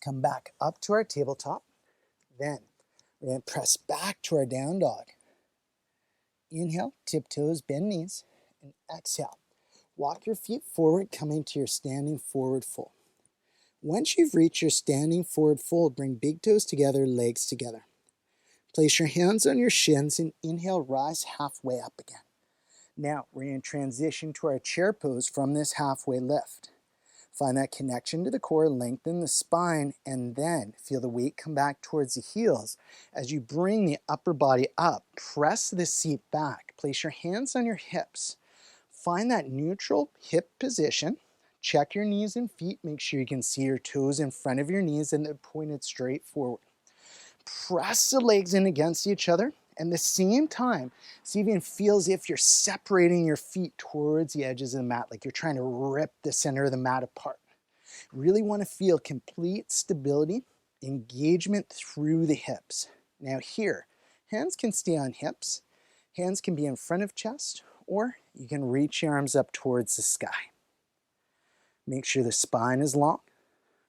come back up to our tabletop. Then we're going to press back to our down dog. Inhale, tiptoes, bend knees, and exhale. Walk your feet forward, coming to your standing forward fold. Once you've reached your standing forward fold, bring big toes together, legs together. Place your hands on your shins and inhale, rise halfway up again. Now we're going to transition to our chair pose from this halfway lift. Find that connection to the core, lengthen the spine, and then feel the weight come back towards the heels. As you bring the upper body up, press the seat back. Place your hands on your hips. Find that neutral hip position. Check your knees and feet. Make sure you can see your toes in front of your knees and they're pointed straight forward. Press the legs in against each other. And at the same time, see if you can feel as if you're separating your feet towards the edges of the mat, like you're trying to rip the center of the mat apart. Really want to feel complete stability, engagement through the hips. Now here, hands can stay on hips, hands can be in front of chest, or you can reach your arms up towards the sky. Make sure the spine is long,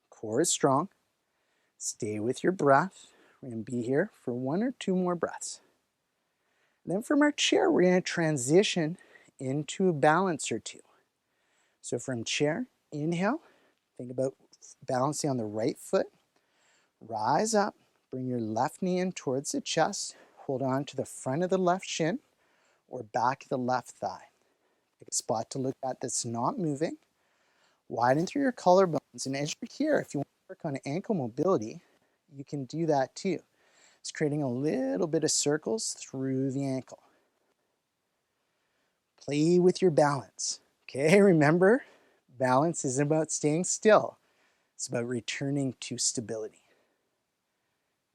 core is strong. Stay with your breath. We're going to be here for 1 or 2 more breaths. Then from our chair, we're going to transition into a balance or two. So from chair, inhale, think about balancing on the right foot. Rise up, bring your left knee in towards the chest. Hold on to the front of the left shin or back of the left thigh. Pick a spot to look at that's not moving. Widen through your collarbones. And as you're here, if you want to work on ankle mobility, you can do that too. It's creating a little bit of circles through the ankle. Play with your balance. Okay, remember, balance isn't about staying still. It's about returning to stability.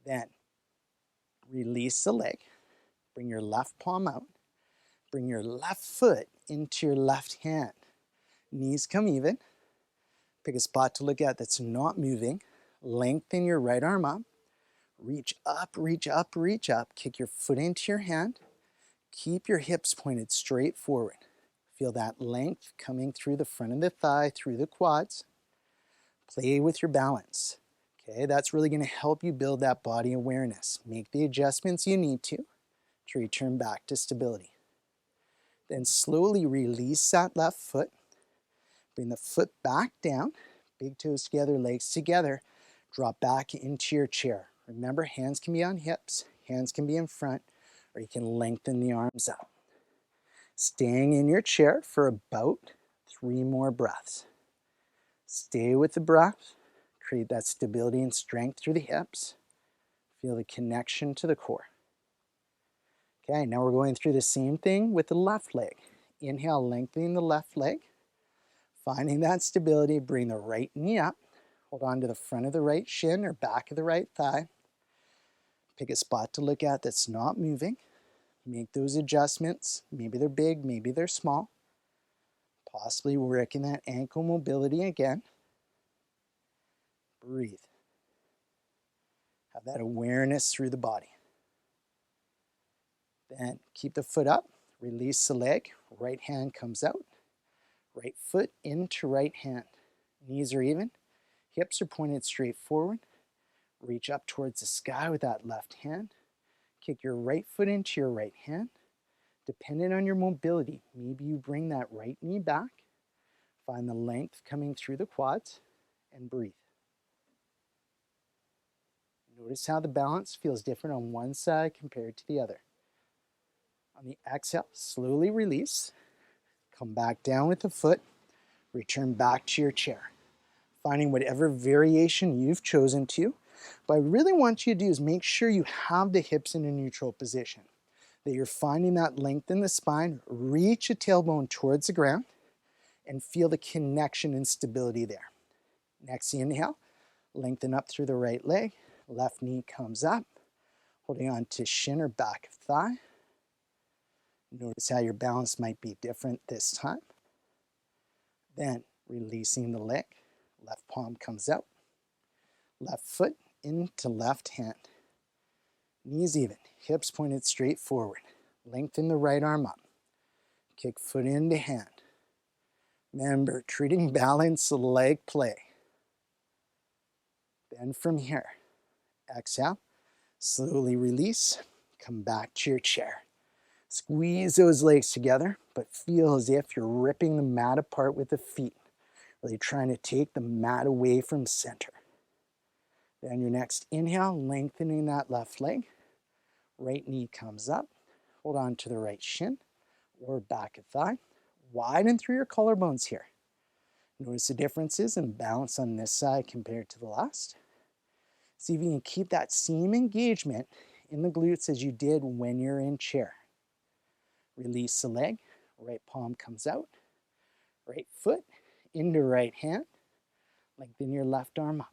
Then, release the leg. Bring your left palm out. Bring your left foot into your left hand. Knees come even. Pick a spot to look at that's not moving. Lengthen your right arm up. Reach up, reach up, reach up. Kick your foot into your hand. Keep your hips pointed straight forward. Feel that length coming through the front of the thigh, through the quads. Play with your balance. Okay, that's really going to help you build that body awareness. Make the adjustments you need to return back to stability. Then slowly release that left foot. Bring the foot back down. Big toes together, legs together. Drop back into your chair. Remember, hands can be on hips, hands can be in front, or you can lengthen the arms out. Staying in your chair for about 3 more breaths. Stay with the breath. Create that stability and strength through the hips. Feel the connection to the core. Okay, now we're going through the same thing with the left leg. Inhale, lengthening the left leg. Finding that stability, bring the right knee up. Hold on to the front of the right shin or back of the right thigh. Pick a spot to look at that's not moving. Make those adjustments. Maybe they're big, maybe they're small. Possibly working that ankle mobility again. Breathe. Have that awareness through the body. Then keep the foot up. Release the leg. Right hand comes out. Right foot into right hand. Knees are even. Hips are pointed straight forward. Reach up towards the sky with that left hand. Kick your right foot into your right hand. Depending on your mobility, maybe you bring that right knee back. Find the length coming through the quads and breathe. Notice how the balance feels different on one side compared to the other. On the exhale, slowly release. Come back down with the foot. Return back to your chair. Finding whatever variation you've chosen to. What I really want you to do is make sure you have the hips in a neutral position. That you're finding that length in the spine. Reach a tailbone towards the ground and feel the connection and stability there. Next inhale, lengthen up through the right leg. Left knee comes up. Holding on to shin or back of thigh. Notice how your balance might be different this time. Then releasing the leg. Left palm comes out. Left foot into left hand. Knees even. Hips pointed straight forward. Lengthen the right arm up. Kick foot into hand. Remember, treating balance leg play. Then from here, exhale, slowly release, come back to your chair. Squeeze those legs together, but feel as if you're ripping the mat apart with the feet, really trying to take the mat away from center. Then your next inhale, lengthening that left leg. Right knee comes up. Hold on to the right shin or back of thigh. Widen through your collarbones here. Notice the differences in balance on this side compared to the last. See if you can keep that same engagement in the glutes as you did when you're in chair. Release the leg, right palm comes out, right foot into right hand. Lengthen your left arm up.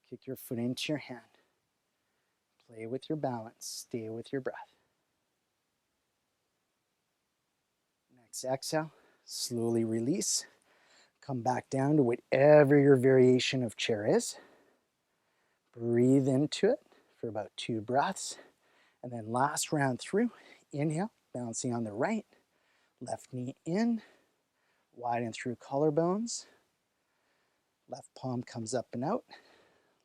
Kick your foot into your hand. Play with your balance, stay with your breath. Next exhale, slowly release. Come back down to whatever your variation of chair is. Breathe into it for about 2 breaths. And then last round through, inhale, bouncing on the right, left knee in, widen through collarbones. Left palm comes up and out,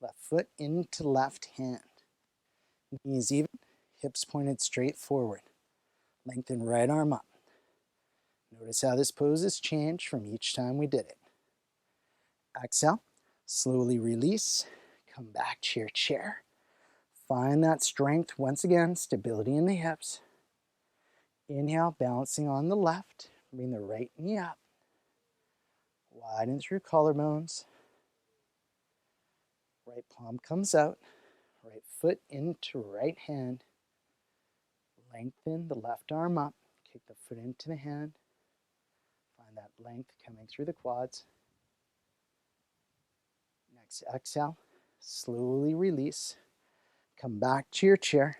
left foot into left hand. Knees even, hips pointed straight forward. Lengthen right arm up. Notice how this pose has changed from each time we did it. Exhale, slowly release, come back to your chair. Find that strength once again, stability in the hips. Inhale, balancing on the left, bring the right knee up. Widen through collarbones. Right palm comes out, right foot into right hand. Lengthen the left arm up, kick the foot into the hand. Find that length coming through the quads. Next exhale, slowly release. Come back to your chair.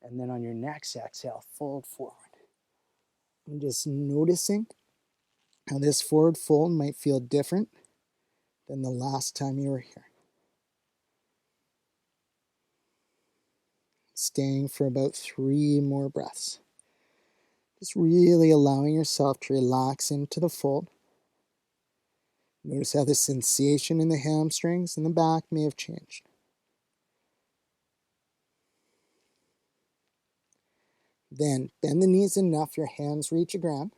And then on your next exhale, fold forward. I'm just noticing how this forward fold might feel different than the last time you were here. Staying for about 3 more breaths. Just really allowing yourself to relax into the fold. Notice how the sensation in the hamstrings and the back may have changed. Then bend the knees enough your hands reach the ground.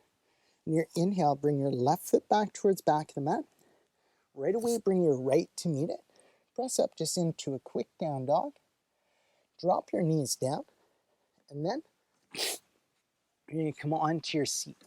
On your inhale, bring your left foot back towards back of the mat. Right away, bring your right to meet it. Press up just into a quick down dog. Drop your knees down. And then you're going to come onto your seat.